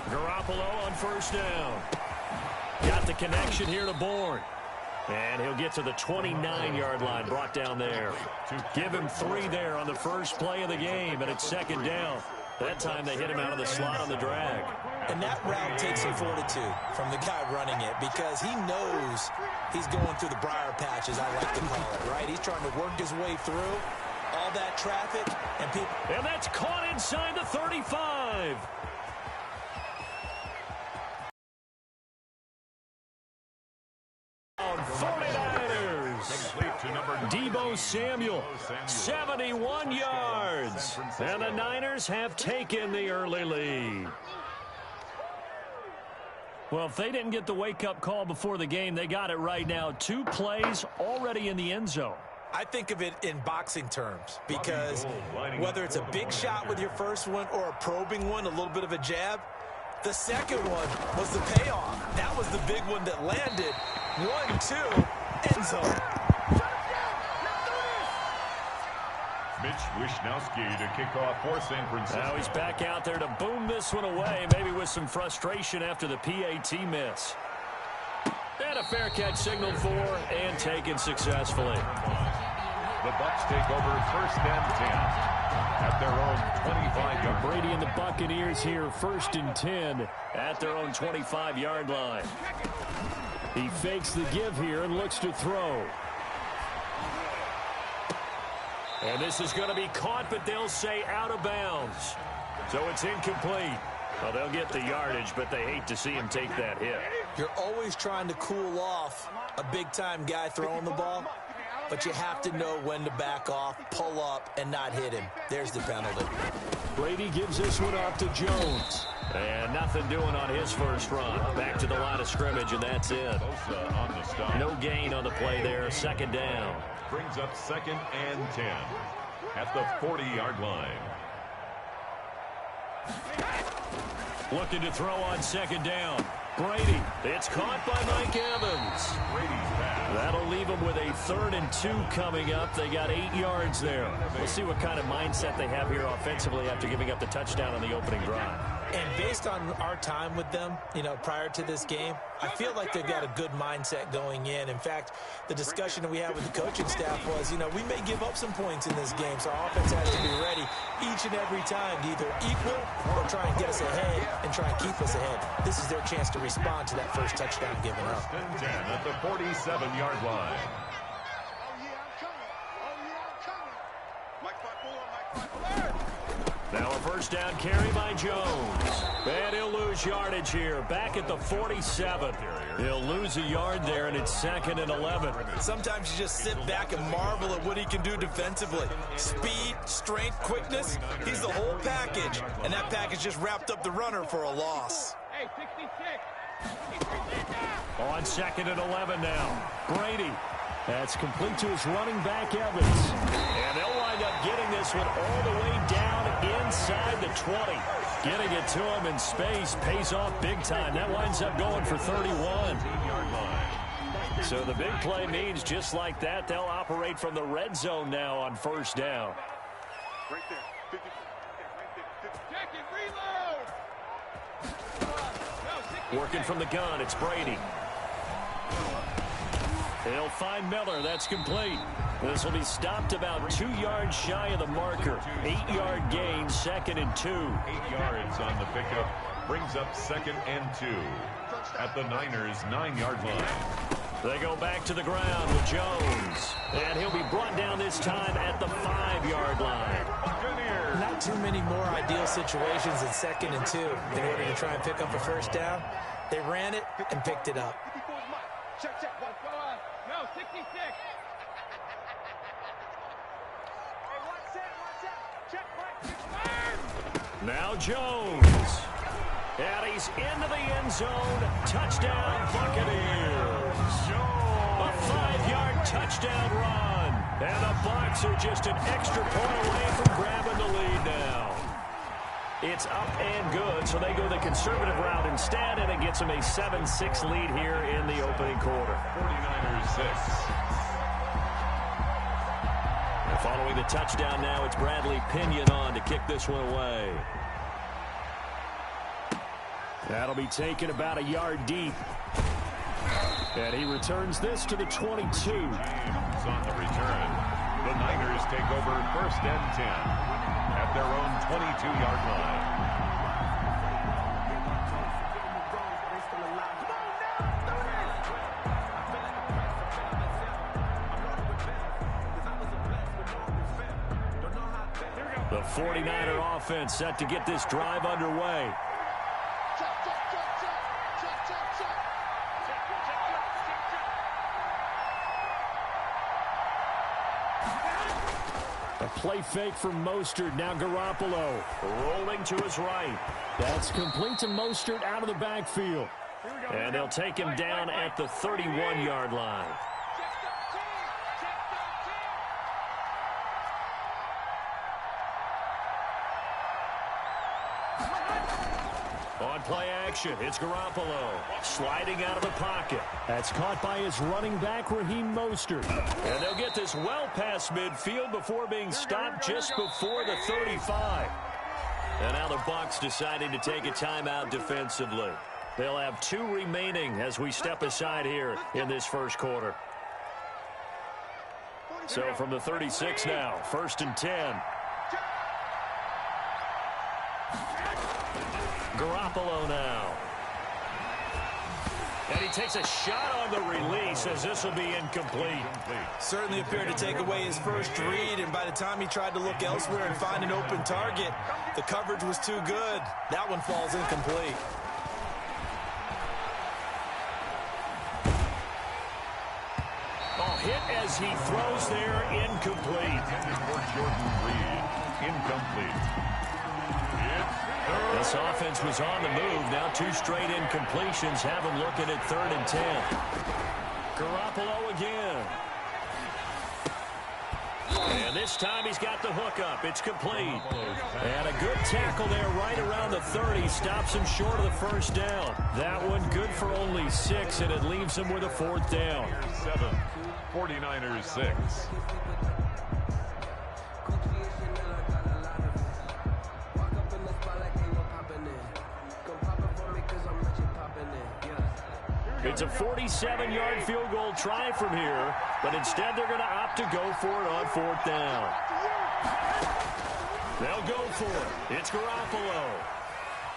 Garoppolo on first down. Got the connection here to Bourne. And he'll get to the 29-yard line, brought down there. Give him 3 there on the first play of the game, and it's second down. That time they hit him out of the slot on the drag. And that route takes some fortitude from the guy running it because he knows he's going through the briar patch, as I like to call it, right? He's trying to work his way through all that traffic. And that's caught inside the 35. Deebo Samuel, 71 yards. And the Niners have taken the early lead. Well, if they didn't get the wake-up call before the game, they got it right now. 2 plays already in the end zone. I think of it in boxing terms because whether it's a big shot with your first one or a probing one, a little bit of a jab, the second one was the payoff. That was the big one that landed. 1-2, end zone. Mitch Wishnowski to kick off for San Francisco. Now he's back out there to boom this one away, maybe with some frustration after the PAT miss. And a fair catch signaled for and taken successfully. The Bucs take over first and 10 at their own 25-yard. Brady and the Buccaneers here, first and 10 at their own 25-yard line. He fakes the give here and looks to throw. And this is going to be caught, but they'll say out of bounds. So it's incomplete. Well, they'll get the yardage, but they hate to see him take that hit. You're always trying to cool off a big-time guy throwing the ball, but you have to know when to back off, pull up, and not hit him. There's the penalty. Brady gives this one off to Jones. And nothing doing on his first run. Back to the line of scrimmage, and that's it. No gain on the play there. Second down. Brings up second and 10 at the 40-yard line. Looking to throw on second down. Brady. It's caught by Mike Evans. That'll leave them with a 3rd and 2 coming up. They got 8 yards there. We'll see what kind of mindset they have here offensively after giving up the touchdown on the opening drive. And based on our time with them, prior to this game, I feel like they've got a good mindset going in. In fact, the discussion that we had with the coaching staff was, we may give up some points in this game, so our offense has to be ready each and every time to either equal or try and get us ahead and try and keep us ahead. This is their chance to respond to that first touchdown given up. First and 10 at the 47-yard line. Now a first down carry by Jones. And he'll lose yardage here. Back at the 47. He'll lose a yard there, and it's 2nd and 11. Sometimes you just sit back and marvel at what he can do defensively. Speed, strength, quickness. He's the whole package. And that package just wrapped up the runner for a loss. Hey, 66. On 2nd and 11 now. Brady. That's complete to his running back, Evans. And they'll wind up getting this one all the way down inside the 20. Getting it to him in space pays off big time. That winds up going for 31. So the big play means just like that, they'll operate from the red zone now on first down. Right there. Check it, reload. Working from the gun, it's Brady. He'll find Miller. That's complete. This will be stopped about 2 yards shy of the marker. 8-yard gain, 2nd and 2. 8 yards on the pickup. Brings up 2nd and 2 at the Niners' 9-yard line. They go back to the ground with Jones. And he'll be brought down this time at the 5-yard line. Not too many more ideal situations in 2nd and 2 in order to try and pick up a first down. They ran it and picked it up. Check. No, 66. Hey, watch out. Check, right. Now Jones. And he's into the end zone. Touchdown, Buccaneers. A 5-yard touchdown run. And the Bucs are just an extra point away from grabbing the lead now. It's up and good, so they go the conservative route instead, and it gets them a 7-6 lead here in the opening quarter. 49ers 6. And following the touchdown now, it's Bradley Pinion on to kick this one away. That'll be taken about a yard deep. And he returns this to the 22. James on the return. The Niners take over 1st and 10 at their own 22-yard line. The 49er offense set to get this drive underway. A play fake from Mostert. Now Garoppolo rolling to his right. That's complete to Mostert out of the backfield. And they'll take him down at the 31-yard line. On play action, it's Garoppolo sliding out of the pocket. That's caught by his running back, Raheem Mostert. And they'll get this well past midfield before being stopped just before the 35. And now the Bucs deciding to take a timeout defensively. They'll have 2 remaining as we step aside here in this first quarter. So from the 36 now, 1st and 10. Garoppolo now. And he takes a shot on the release as this will be incomplete. Certainly appeared to take away his first read, and by the time he tried to look elsewhere and find an open target, the coverage was too good. That one falls incomplete. Oh, hit as he throws there, incomplete. Jordan Reed, incomplete. This offense was on the move. Now 2 straight incompletions have him looking at 3rd and 10. Garoppolo again. And this time he's got the hookup. It's complete. And a good tackle there right around the 30. Stops him short of the first down. That one good for only 6, and it leaves him with a 4th down. 7, 49ers 6. It's a 47-yard field goal try from here, but instead they're going to opt to go for it on 4th down. They'll go for it. It's Garoppolo.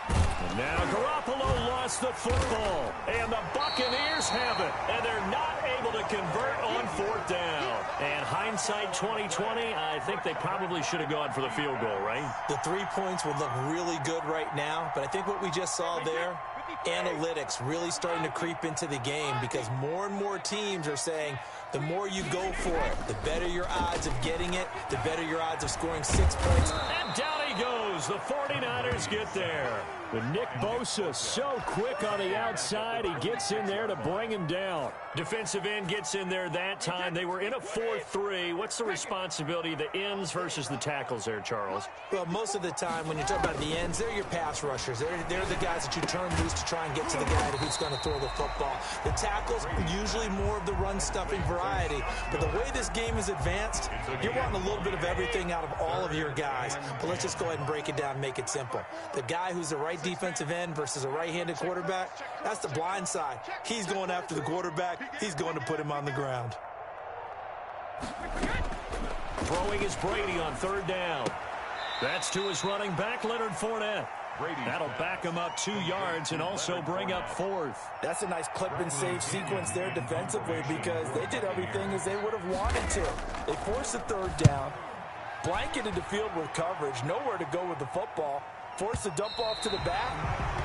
And now Garoppolo lost the football, and the Buccaneers have it, and they're not able to convert on 4th down. And hindsight 2020, I think they probably should have gone for the field goal, right? The 3 points would look really good right now, but I think what we just saw there, analytics really starting to creep into the game, because more and more teams are saying the more you go for it, the better your odds of getting it, the better your odds of scoring 6 points. And down he goes. The 49ers get there. But Nick Bosa so quick on the outside. He gets in there to bring him down. Defensive end gets in there that time. They were in a 4-3. What's the responsibility of the ends versus the tackles there, Charles? Well, most of the time when you talk about the ends, they're your pass rushers. They're the guys that you turn loose to try and get to the guy who's going to throw the football. The tackles, usually more of the run-stuffing variety. But the way this game is advanced, you're wanting a little bit of everything out of all of your guys. But let's just go ahead and break it down and make it simple. The guy who's the right defensive end versus a right-handed quarterback, that's the blind side. He's going after the quarterback. He's going to put him on the ground. Throwing is Brady on 3rd down. That's to his running back, Leonard Fournette. That'll back him up 2 yards and also bring up 4th. That's a nice clip and save sequence there defensively, because they did everything as they would have wanted to. They forced the 3rd down, blanketed the field with coverage, nowhere to go with the football, forced the dump off to the back,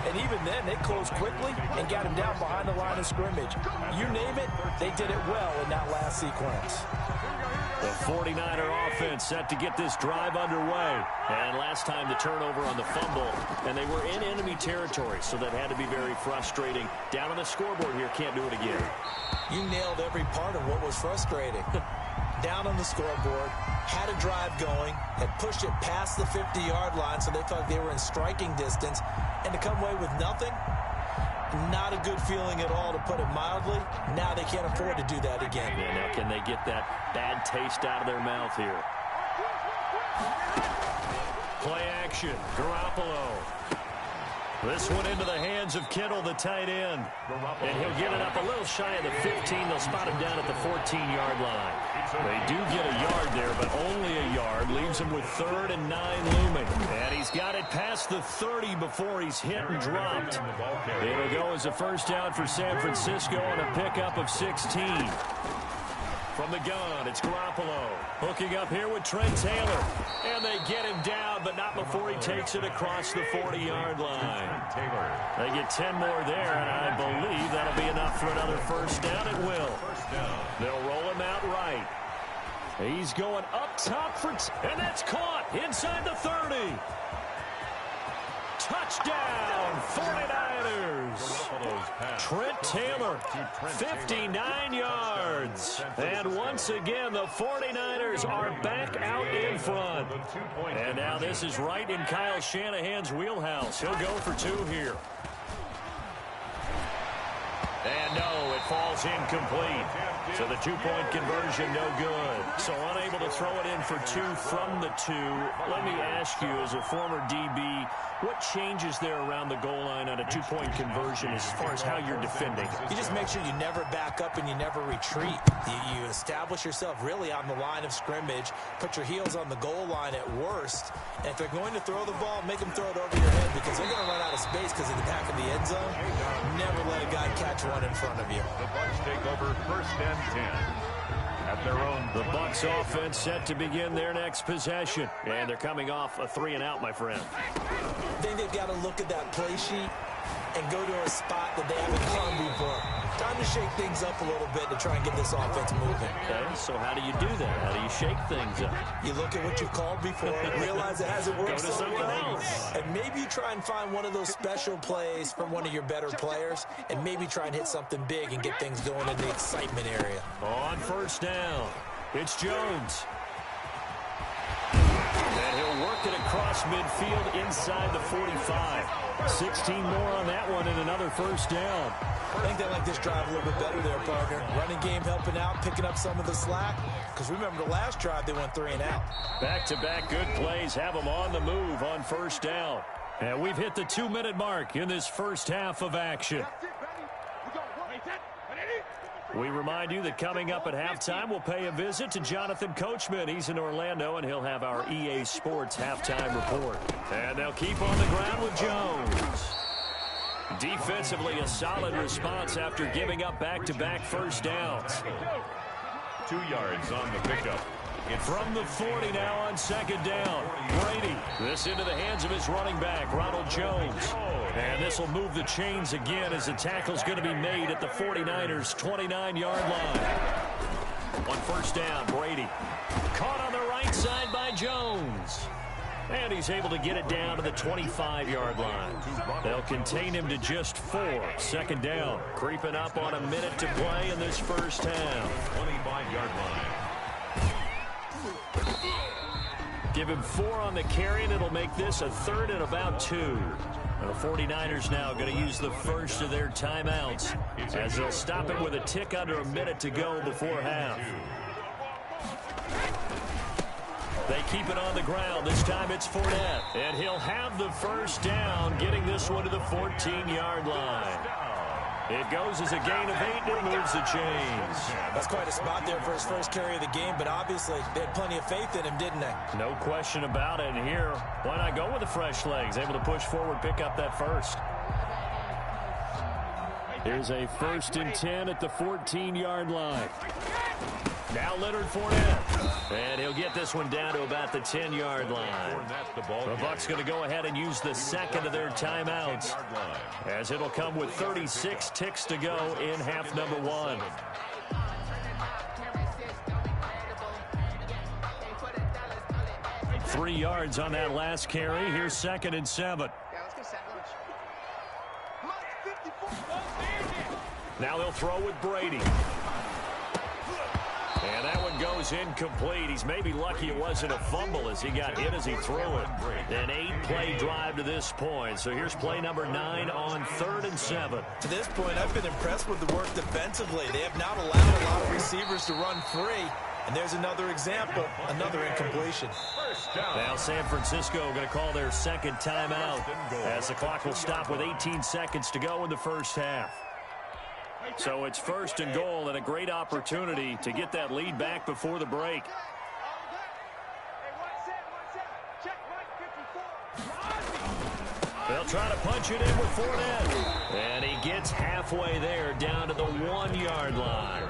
and even then they closed quickly and got him down behind the line of scrimmage. You name it, they did it well in that last sequence. The 49er offense set to get this drive underway. And last time the turnover on the fumble, and they were in enemy territory, so that had to be very frustrating. Down on the scoreboard here, can't do it again. You nailed every part of what was frustrating. Down on the scoreboard, had a drive going, had pushed it past the 50-yard line, so they thought they were in striking distance, and to come away with nothing, not a good feeling at all, to put it mildly. Now they can't afford to do that again. Yeah, now can they get that bad taste out of their mouth here? Play action, Garoppolo. This one into the hands of Kittle, the tight end. And he'll get it up a little shy of the 15. They'll spot him down at the 14-yard line. They do get a yard there, but only a yard. Leaves him with 3rd and 9 looming. And he's got it past the 30 before he's hit and dropped. It'll go as a first down for San Francisco on a pickup of 16. From the gun, it's Garoppolo. Hooking up here with Trent Taylor. And they get him down, but not before he takes it across the 40-yard line. They get 10 more there, and I believe that'll be enough for another first down. It will. They'll roll him out right. He's going up top for... and that's caught inside the 30. Touchdown, 49ers. Trent Taylor, 59 yards. And once again, the 49ers are back out in front. And now this is right in Kyle Shanahan's wheelhouse. He'll go for 2 here. And no, it falls incomplete. So the 2-point conversion, no good. So unable to throw it in for 2 from the 2. Let me ask you, as a former DB, what changes there around the goal line on a 2-point conversion as far as how you're defending? You just make sure you never back up and you never retreat. You establish yourself really on the line of scrimmage, put your heels on the goal line at worst. And if they're going to throw the ball, make them throw it over your head because they're going to run out of space because of the back of the end zone. Never let a guy catch one in front of you. The Bucs take over 1st and 10. At their own. The Bucs offense set to begin their next possession. And they're coming off a 3-and-out, my friend. I think they've got to look at that play sheet and go to a spot that they haven't gone before. Time to shake things up a little bit to try and get this offense moving. Okay, so how do you do that? How do you shake things up? You look at what you've called before, realize it hasn't worked Go to so something well, else. and maybe you try and find one of those special plays from one of your better players, and maybe try and hit something big and get things going in the excitement area. On first down, it's Jones. And he'll work it across midfield inside the 45. 16 more on that one and another first down. I think they like this drive a little bit better there, partner. Running game helping out, picking up some of the slack. Because remember, the last drive, they went 3-and-out. Back-to-back good plays have them on the move on first down. And we've hit the 2-minute mark in this first half of action. We remind you that coming up at halftime, we'll pay a visit to Jonathan Coachman. He's in Orlando, and he'll have our EA Sports halftime report. And they'll keep on the ground with Jones. Defensively, a solid response after giving up back-to-back first downs. 2 yards on the pickup. From the 40 now on second down. Brady. This into the hands of his running back, Ronald Jones. And this will move the chains again as the tackle's going to be made at the 49ers' 29-yard line. On first down, Brady. Caught on the right side by Jones. And he's able to get it down to the 25-yard line. They'll contain him to just 4. Second down. Creeping up on a minute to play in this first half. 25-yard line. Give him 4 on the carry, and it'll make this a 3rd and about 2. The 49ers now going to use the first of their timeouts as they'll stop it with a tick under a minute to go before half. They keep it on the ground. This time it's Fournette. And he'll have the first down, getting this one to the 14-yard line. It goes as a gain of 8 and moves the chains. That's quite a spot there for his first carry of the game, but obviously they had plenty of faith in him, didn't they? No question about it. And here, why not go with the fresh legs? Able to push forward, pick up that first. Here's a 1st and 10 at the 14-yard line. Now Leonard Fournette. And he'll get this one down to about the 10-yard line. The Bucs going to go ahead and use the second of their timeouts, as it'll come with 36 ticks to go in half number 1. Three yards on that last carry. Here's 2nd and 7. Now they'll throw with Brady. And that one goes incomplete. He's maybe lucky it wasn't a fumble as he got hit as he threw it. An 8-play drive to this point. So here's play number 9 on 3rd and 7. To this point, I've been impressed with the work defensively. They have not allowed a lot of receivers to run free. And there's another example, another incompletion. down. Now San Francisco going to call their second timeout as the clock will stop with 18 seconds to go in the first half. So it's first and goal and a great opportunity to get that lead back before the break. They'll try to punch it in with Fournette. And he gets halfway there down to the 1-yard line.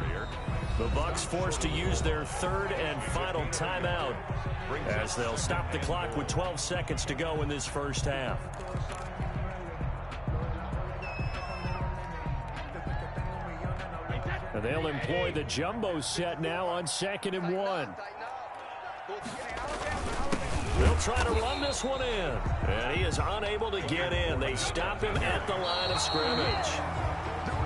The Bucs forced to use their third and final timeout as they'll stop the clock with 12 seconds to go in this first half. And they'll employ the jumbo set now on 2nd and 1. They'll try to run this one in. And he is unable to get in. They stop him at the line of scrimmage.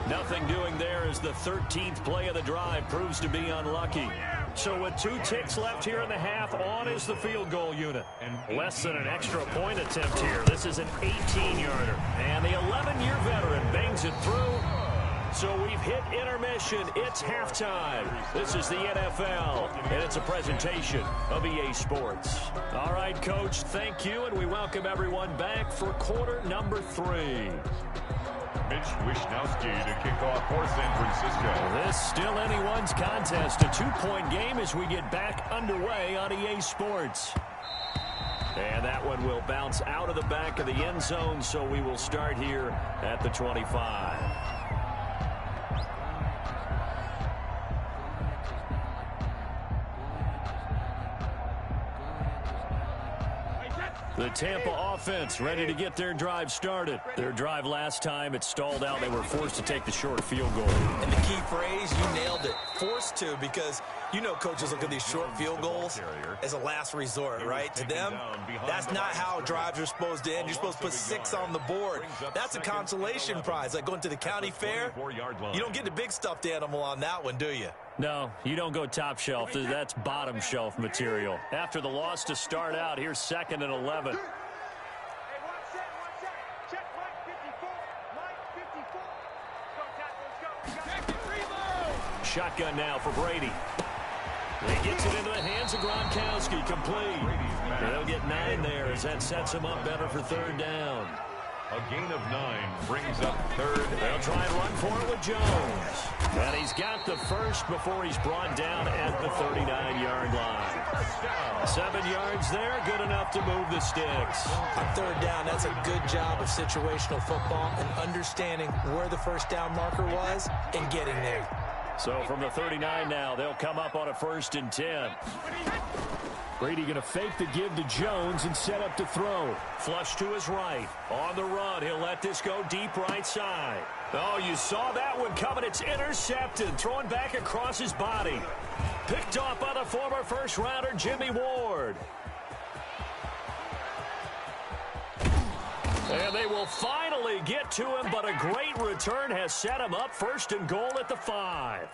Nothing doing there as the 13th play of the drive proves to be unlucky. So with 2 ticks left here in the half, on is the field goal unit. Less than an extra point attempt here. This is an 18-yarder. And the 11-year veteran bangs it through. So we've hit intermission. It's halftime. This is the NFL, and it's a presentation of EA Sports. All right, Coach, thank you, and we welcome everyone back for quarter number 3. Mitch Wishnowsky to kick off for San Francisco. This still anyone's contest. A 2-point game as we get back underway on EA Sports. And that one will bounce out of the back of the end zone, so we will start here at the 25. The Tampa offense ready to get their drive started. Their drive last time, it stalled out. They were forced to take the short field goal. And the key phrase, you nailed it. Forced to, because you know coaches look at these short field goals as a last resort, right? To them, that's not how drives are supposed to end. You're supposed to put 6 on the board. That's a consolation prize. Like going to the county fair, you don't get the big stuffed animal on that one, do you? No, you don't go top shelf. That's bottom shelf material. After the loss to start out, here's 2nd and 11. Shotgun now for Brady. He gets it into the hands of Gronkowski, complete. They'll get 9 there as that sets him up better for 3rd down. A gain of 9 brings up 3rd. They'll try and run for it with Jones. And he's got the first before he's brought down at the 39-yard line. 7 yards there, good enough to move the sticks. On 3rd down, that's a good job of situational football and understanding where the first down marker was and getting there. So from the 39 now, they'll come up on a 1st and 10. Brady going to fake the give to Jones and set up to throw. Flush to his right. On the run, he'll let this go deep right side. Oh, you saw that one coming. It's intercepted. Throwing back across his body. Picked off by the former first-rounder, Jimmy Ward. And they will finally get to him, but a great return has set him up 1st and goal at the 5.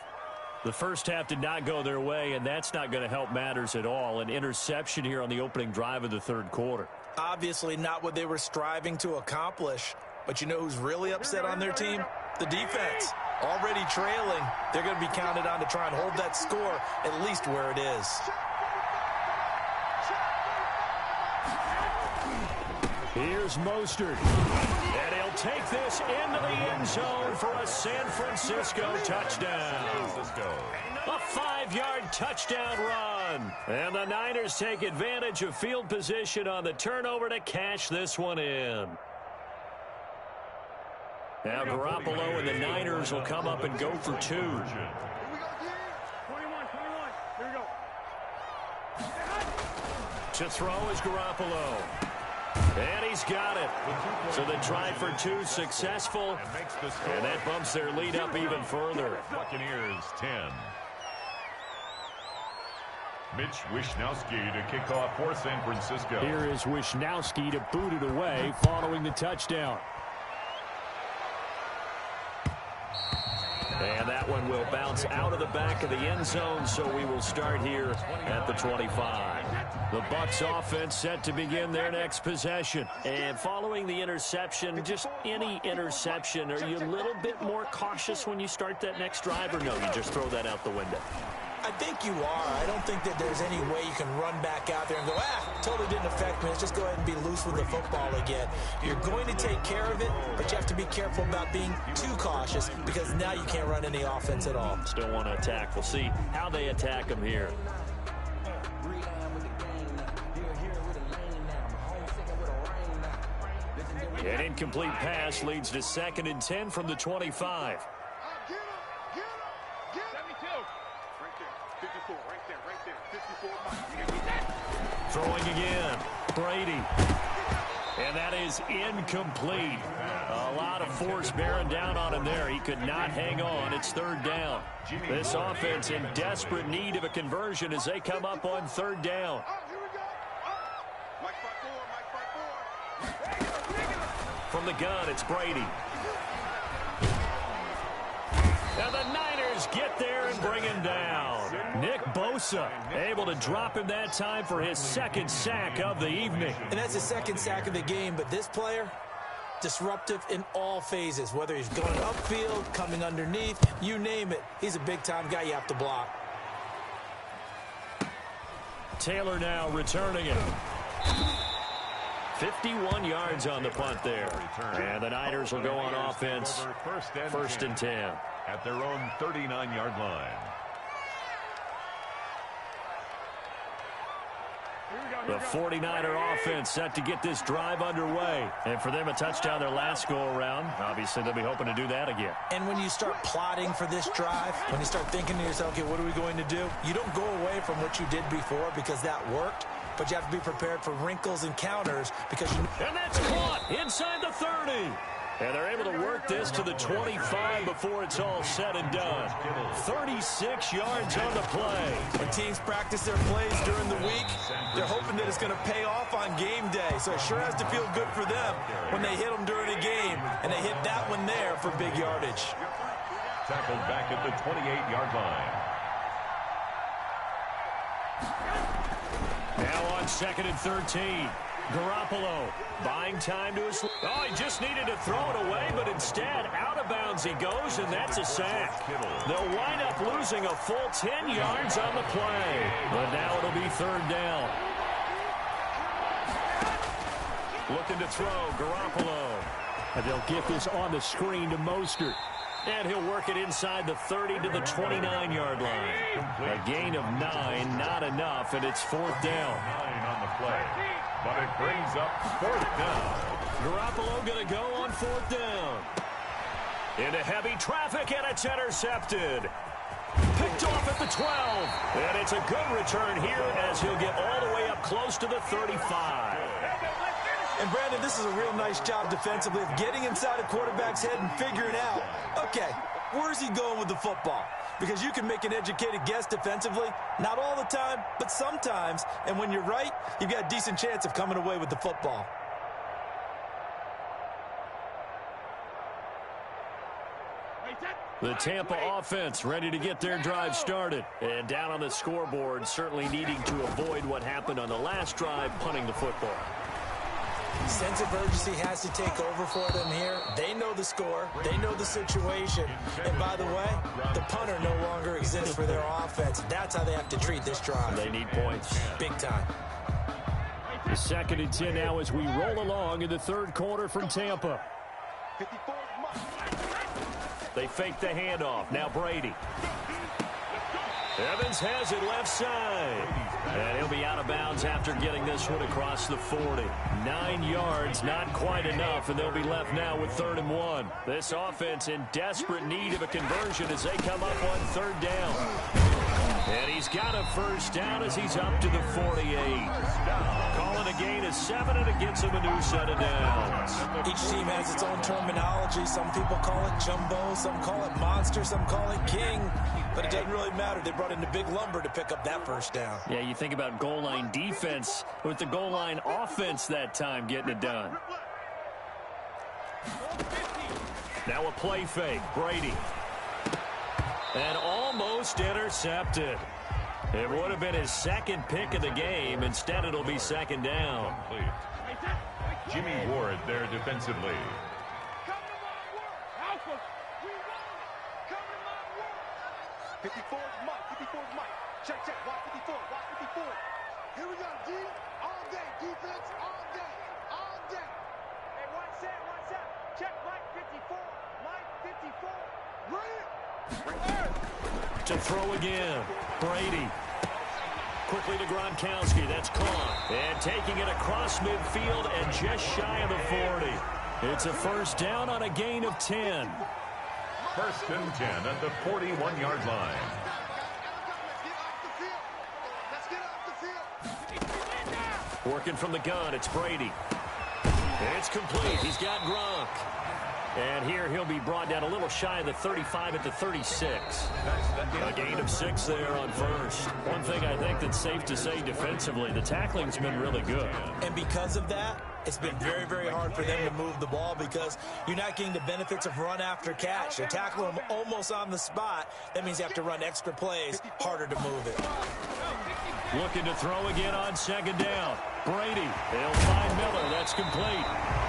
The first half did not go their way, and that's not going to help matters at all. An interception here on the opening drive of the 3rd quarter. Obviously not what they were striving to accomplish. But you know who's really upset on their team? The defense. Already trailing. They're going to be counted on to try and hold that score at least where it is. Here's Mostert. And he'll take this into the end zone for a San Francisco touchdown. A 5-yard touchdown run. And the Niners take advantage of field position on the turnover to cash this one in. Now Garoppolo and the Niners will come up and go for 2. 21, 21. Here we go. To throw is Garoppolo. And he's got it. So the try for 2 successful. And that bumps their lead up even further. Buccaneers 10. Mitch Wishnowsky to kick off for San Francisco. Here is Wishnowsky to boot it away following the touchdown. And that one will bounce out of the back of the end zone, so we will start here at the 25. The Bucs offense set to begin their next possession. And following the interception, just any interception, are you a little bit more cautious when you start that next drive, or no, you just throw that out the window? I think you are. I don't think that there's any way you can run back out there and go, totally didn't affect me. Let's just go ahead and be loose with the football again. You're going to take care of it, but you have to be careful about being too cautious because now you can't run any offense at all. Still want to attack. We'll see how they attack him here. An incomplete pass leads to 2nd and 10 from the 25. Throwing again. Brady. And that is incomplete. A lot of force bearing down on him there. He could not hang on. It's 3rd down. This offense in desperate need of a conversion as they come up on 3rd down. From the gun, it's Brady. And the Niners get there and bring him down. Nick Bosa able to drop him that time for his 2nd sack of the evening. And that's his 2nd sack of the game, but this player, disruptive in all phases, whether he's going upfield, coming underneath, you name it. He's a big-time guy you have to block. Taylor now returning it. 51 yards on the punt there. And the Niners will go on offense. 1st and 10. At their own 39-yard line. The 49er offense set to get this drive underway. And for them, a touchdown their last go-around. Obviously, they'll be hoping to do that again. And when you start plotting for this drive, when you start thinking to yourself, okay, what are we going to do? You don't go away from what you did before because that worked. But you have to be prepared for wrinkles and counters because you... And that's caught inside the 30. And they're able to work this to the 25 before it's all said and done. 36 yards on the play. When teams practice their plays during the week, they're hoping that it's going to pay off on game day. So it sure has to feel good for them when they hit them during a game. And they hit that one there for big yardage. Tackled back at the 28-yard line. Now on 2nd and 13. Garoppolo buying time to his... Oh, he just needed to throw it away, but instead, out of bounds he goes, and that's a sack. They'll wind up losing a full 10 yards on the play. But now it'll be 3rd down. Looking to throw, Garoppolo. And they'll get this on the screen to Mostert. And he'll work it inside the 30 to the 29-yard line. A gain of 9, not enough, and it's 4th down. 9 on the play. But it brings up 4th down. Garoppolo going to go on 4th down. Into heavy traffic, and it's intercepted. Picked off at the 12. And it's a good return here as he'll get all the way up close to the 35. And, Brandon, this is a real nice job defensively of getting inside a quarterback's head and figuring out, okay, where's he going with the football? Because you can make an educated guess defensively, not all the time, but sometimes. And when you're right, you've got a decent chance of coming away with the football. The Tampa offense ready to get their drive started. And down on the scoreboard, certainly needing to avoid what happened on the last drive, punting the football. Sense of urgency has to take over for them here. They know the score. They know the situation. And by the way, the punter no longer exists for their offense. That's how they have to treat this drive. They need points. Big time. The 2nd and 10 now as we roll along in the 3rd quarter from Tampa. They fake the handoff. Now Brady. Evans has it left side. And he'll be out of bounds after getting this one across the 40. 9 yards, not quite enough, and they'll be left now with 3rd and 1. This offense in desperate need of a conversion as they come up on 3rd down. And he's got a 1st down as he's up to the 48. Calling a gain of 7, and it gets him a new set of downs. Each team has its own terminology. Some people call it jumbo, some call it monster, some call it king. But it doesn't really matter. They brought in the big lumber to pick up that 1st down. Yeah, you think about goal line defense with the goal line offense that time getting it done. Now a play fake. Brady. And almost intercepted. It would have been his 2nd pick of the game. Instead, it'll be 2nd down. Jimmy Ward there defensively. 54 is Mike. 54 is Mike. Check, check. Watch 54. Watch 54. Here we go, D. All day. Defense all day. All day. Hey, one set. Check Mike 54. Mike 54. Right. To throw again. Brady. Quickly to Gronkowski. That's caught. And taking it across midfield and just shy of the 40. It's a first down on a gain of 10. First and 10 at the 41-yard line. Working from the gun, it's Brady. And it's complete. He's got Gronk. And here he'll be brought down a little shy of the 35 at the 36. A gain of 6 there on first. One thing I think that's safe to say defensively, the tackling's been really good. And because of that, it's been very, very hard for them to move the ball because you're not getting the benefits of run after catch. They tackle them almost on the spot. That means you have to run extra plays, harder to move it. Looking to throw again on second down. Brady, they'll find Miller. That's complete.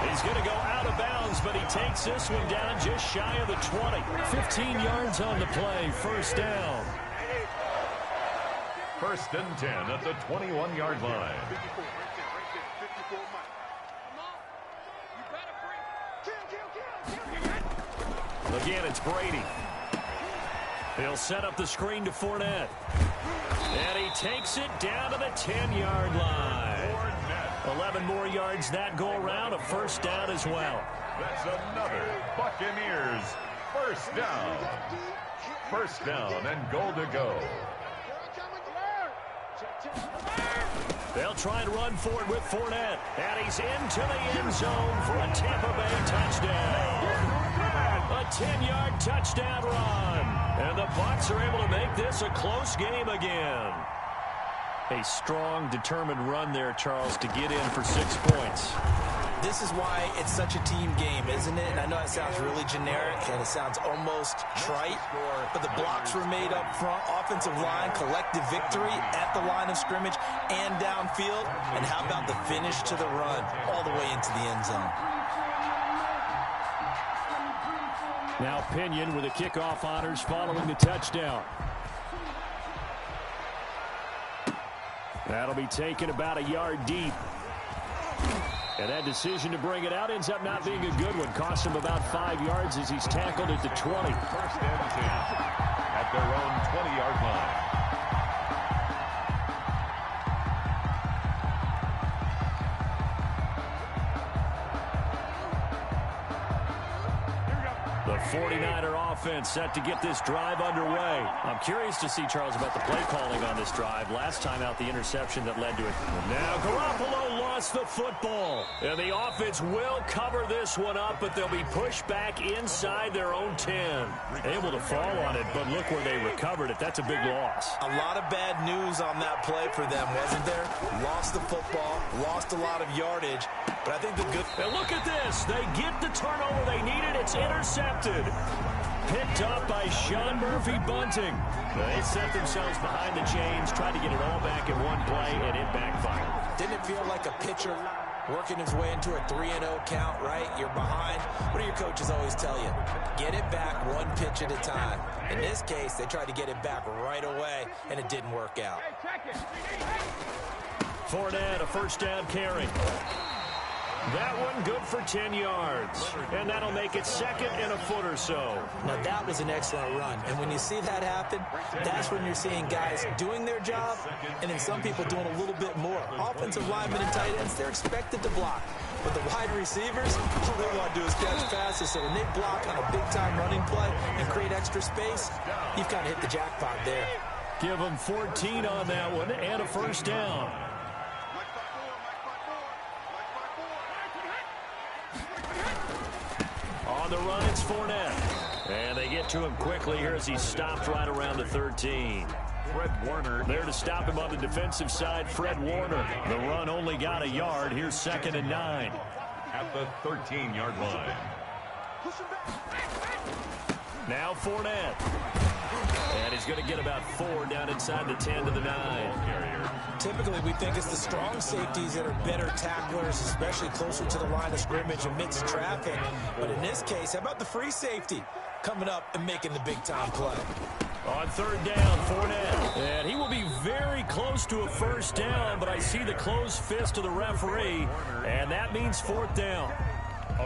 He's going to go out of bounds, but he takes this one down just shy of the 20. 15 yards on the play. First down. First and 10 at the 21-yard line. Again, it's Brady. He'll set up the screen to Fournette. And he takes it down to the 10-yard line. 11 more yards that go around, a first down as well. That's another Buccaneers first down. First down and goal to go. They'll try to run for it with Fournette. And he's into the end zone for a Tampa Bay touchdown. A 10-yard touchdown run. And the Bucs are able to make this a close game again. A strong, determined run there, Charles, to get in for 6 points. This is why it's such a team game, isn't it? And I know it sounds really generic and it sounds almost trite, but the blocks were made up front, offensive line, collective victory at the line of scrimmage and downfield. And how about the finish to the run all the way into the end zone? Now Pinion with the kickoff honors following the touchdown. That'll be taken about a yard deep. And that decision to bring it out ends up not being a good one. Cost him about 5 yards as he's tackled at the 20. First and 10 at their own 20-yard line. The 49er offense set to get this drive underway. I'm curious to see, Charles, about the play calling on this drive. Last time out, the interception that led to it. Now Garoppolo lost the football. And the offense will cover this one up, but they'll be pushed back inside their own 10. Able to fall on it, but look where they recovered it. That's a big loss. A lot of bad news on that play for them, wasn't there? Lost the football, lost a lot of yardage, but I think the good... And look at this. They get the turnover they needed. It's intercepted. Picked up by Sean Murphy-Bunting. They set themselves behind the chains, tried to get it all back in one play, and it backfired. Didn't it feel like a pitcher working his way into a 3-0 count, right? You're behind. What do your coaches always tell you? Get it back one pitch at a time. In this case, they tried to get it back right away, and it didn't work out. Fournette, a first down carry. That one good for 10 yards. And that'll make it second and a foot or so. Now, that was an excellent run. And when you see that happen, that's when you're seeing guys doing their job and then some people doing a little bit more. Offensive linemen and tight ends, they're expected to block. But the wide receivers, all they want to do is catch passes. So when they block on a big-time running play and create extra space, you've kind of hit the jackpot there. Give them 14 on that one and a first down. On the run, it's Fournette. And they get to him quickly here as he's stopped right around the 13. Fred Warner. There to stop him on the defensive side, Fred Warner. The run only got a yard. Here's second and 9. At the 13-yard line. Now Fournette. And he's going to get about 4 down inside the 10 to the 9. Typically, we think it's the strong safeties that are better tacklers, especially closer to the line of scrimmage amidst traffic. But in this case, how about the free safety coming up and making the big-time play? On third down, Fournette. And he will be very close to a first down, but I see the closed fist of the referee, and that means fourth down.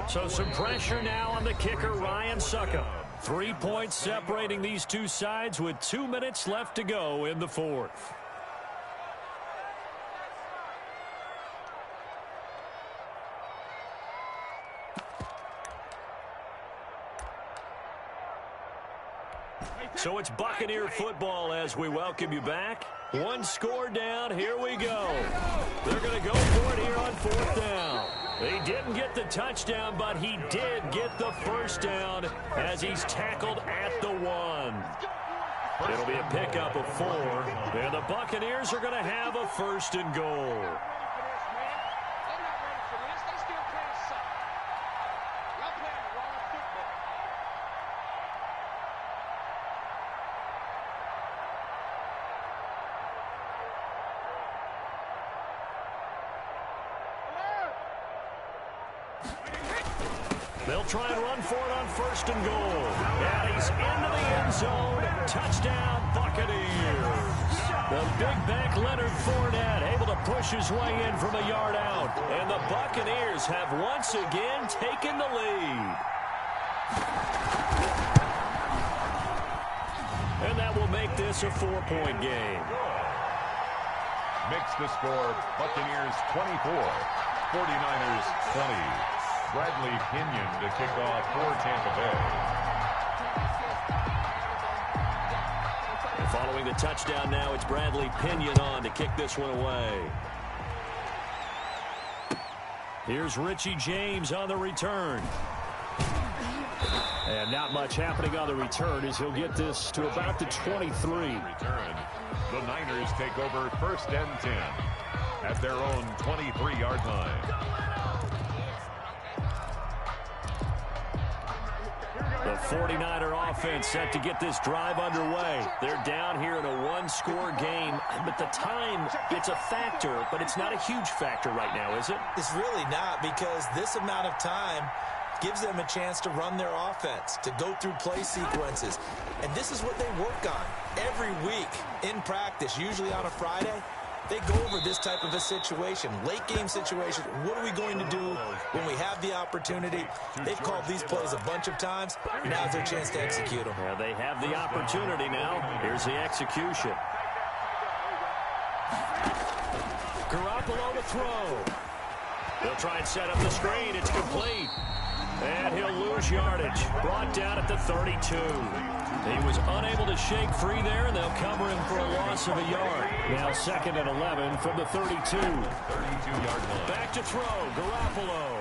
So some pressure now on the kicker, Ryan Succop. 3 points separating these two sides with 2 minutes left to go in the fourth. So it's Buccaneer football as we welcome you back. One score down. Here we go. They're going to go for it here on fourth down. He didn't get the touchdown, but he did get the first down as he's tackled at the 1. It'll be a pickup of 4, and the Buccaneers are going to have a first and goal. They'll try and run for it on first and goal. And he's into the end zone. Touchdown, Buccaneers. The big back Leonard Fournette able to push his way in from a yard out. And the Buccaneers have once again taken the lead. And that will make this a 4-point game. Makes the score Buccaneers 24, 49ers 20. Bradley Pinion to kick off for Tampa Bay. And following the touchdown now, it's Bradley Pinion on to kick this one away. Here's Richie James on the return. And not much happening on the return as he'll get this to about the 23. Return. The Niners take over first and 10 at their own 23-yard line. The 49er offense set to get this drive underway. They're down here in a one-score game, but the time, it's a factor, but it's not a huge factor right now, is it? It's really not, because this amount of time gives them a chance to run their offense, to go through play sequences. And this is what they work on every week in practice, usually on a Friday. They go over this type of a situation, late game situation. What are we going to do when we have the opportunity? They've called these plays a bunch of times. Now's their chance to execute them. Yeah, they have the opportunity now. Here's the execution. Garoppolo to throw. They'll try and set up the screen. It's complete. And he'll lose yardage. Brought down at the 32. He was unable to shake free there, and they'll cover him for a loss of a yard. Now 2nd and 11 from the 32. 32-yard line. Back to throw, Garoppolo.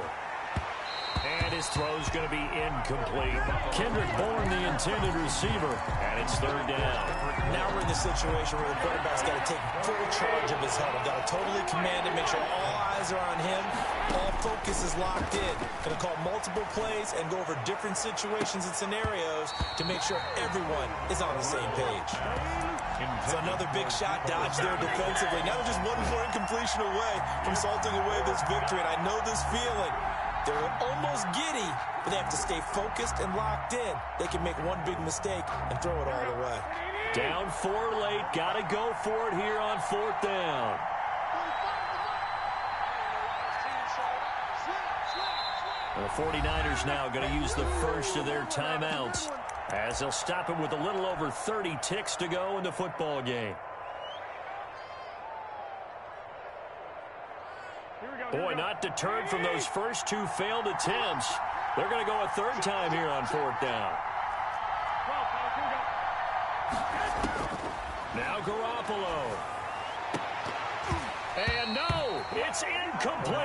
And his throw's going to be incomplete. Kendrick Bourne, the intended receiver, and it's third down. Now we're in the situation where the quarterback's got to take full charge of his huddle. Got to totally command it, make sure all eyes are on him. All focus is locked in. Going to call multiple plays and go over different situations and scenarios to make sure everyone is on the same page. So another big shot dodged there defensively. Now just one more incompletion away from salting away this victory. And I know this feeling. They're almost giddy, but they have to stay focused and locked in. They can make one big mistake and throw it all away. Down 4 late. Got to go for it here on fourth down. The 49ers now going to use the first of their timeouts as they'll stop him with a little over 30 ticks to go in the football game. Boy, not deterred from those first 2 failed attempts. They're going to go a third time here on fourth down. Now Garoppolo. And no, it's incomplete.